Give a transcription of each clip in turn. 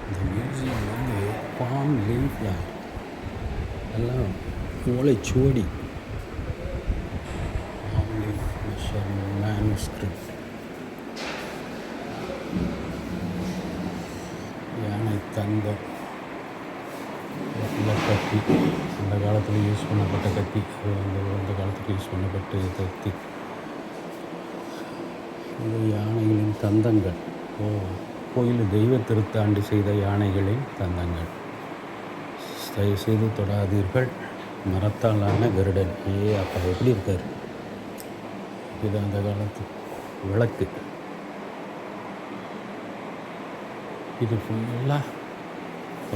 இந்த மியூசியம் வந்து பாம் லீஃபில் எல்லாம் ஓலைச்சுவடி. பாம் லீஃப் மெஷர் மேனுஸ்கிரிப்ட், யானை தந்தம், கத்தி, அந்த காலத்தில் யூஸ் பண்ணப்பட்ட கத்தி, அந்த காலத்துக்கு யூஸ் பண்ணப்பட்ட கத்தி. இது யானைகளின் தந்தங்கள். கோயில் தெய்வ திருத்தாண்டி செய்த யானைகளின் தந்தங்கள். தயவு செய்து தொடாதீர்கள். மரத்தாலான கருடன். அப்பா எப்படி இருக்கார்? இது அந்த காலத்து விளக்கு. இது ஃபுல்லாக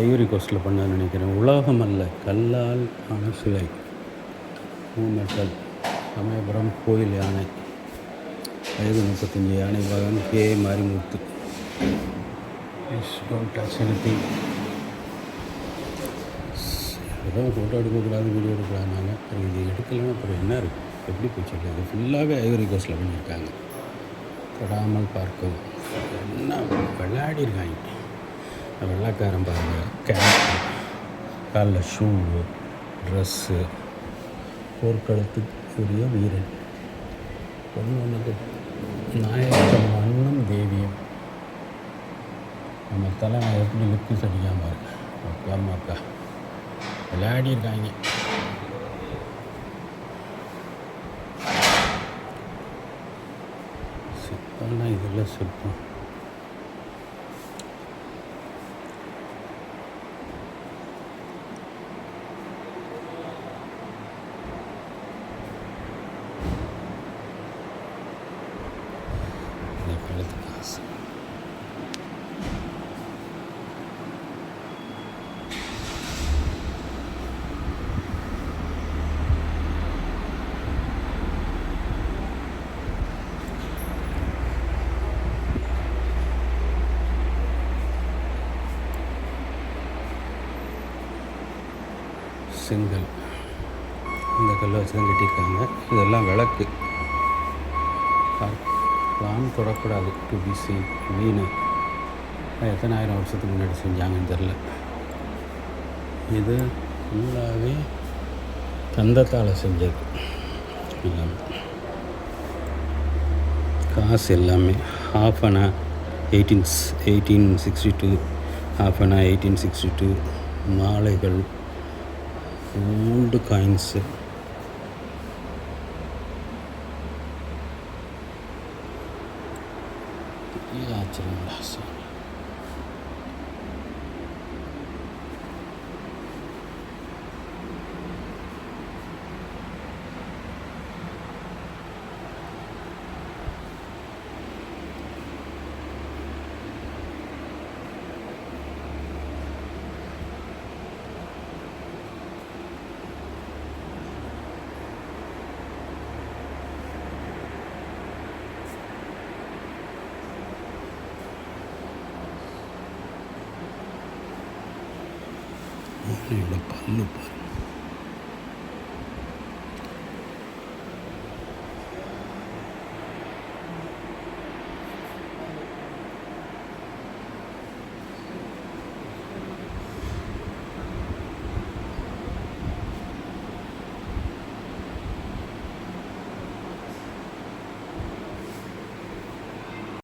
ஐவரி கோஸ்டில் பண்ண நினைக்கிறேன். உலோகம் அல்ல, கல்லால் ஆன சிலை. மெட்டல். சமயபுரம் கோயில் யானை. வயது 35 யானை பாகன் கே மாரிமுத்து. செலுத்தி ஏதோ ஃபோட்டோ எடுக்கக்கூடாது, வீடியோ எடுக்கலாம். நாங்கள் இது எடுக்கலாம். அப்புறம் என்ன இருக்குது? எப்படி போய் சொல்லுது? ஃபுல்லாகவே ஐவரி கோஸ்டில் பண்ணியிருக்காங்க. தொடாமல் பார்க்கவும். என்ன விளையாடிருக்காங்க. வெள்ளைக்காரன் பாருங்கள். கேப்பு, காலில் ஷூவு, ட்ரெஸ்ஸு, போர்க்களத்துக்குரிய வீரன். ஒன்று நாயக்கம் மண்ணும் தேவியும். நம்ம தலைமை எப்படி லுக்கு அடிக்காமல் இருக்கு. அக்கா விளையாடிருக்காங்க. சிற்பம்னா இதெல்லாம் சிற்பம். காசு செங்கல். இந்த கல்லை வச்சு தான் கட்டியிருக்காங்க. இதெல்லாம் விளக்கு. பார்க்கலாம், தொடக்கூடாது. To be seen. வீணு எத்தனை ஆயிரம் வருஷத்துக்கு முன்னாடி செஞ்சாங்கன்னு தெரில. இது ஃபுல்லாகவே தந்தத்தால் செஞ்சது. எல்லாமே காசு எல்லாமே ஹாஃப் அனா 1862, ஹாஃப் அனா 1862. மாலைகள், ஓல்டு காயின்ஸு. ஆச்சரியங்களா சார். இவ்வளோ பல்லு பாரு.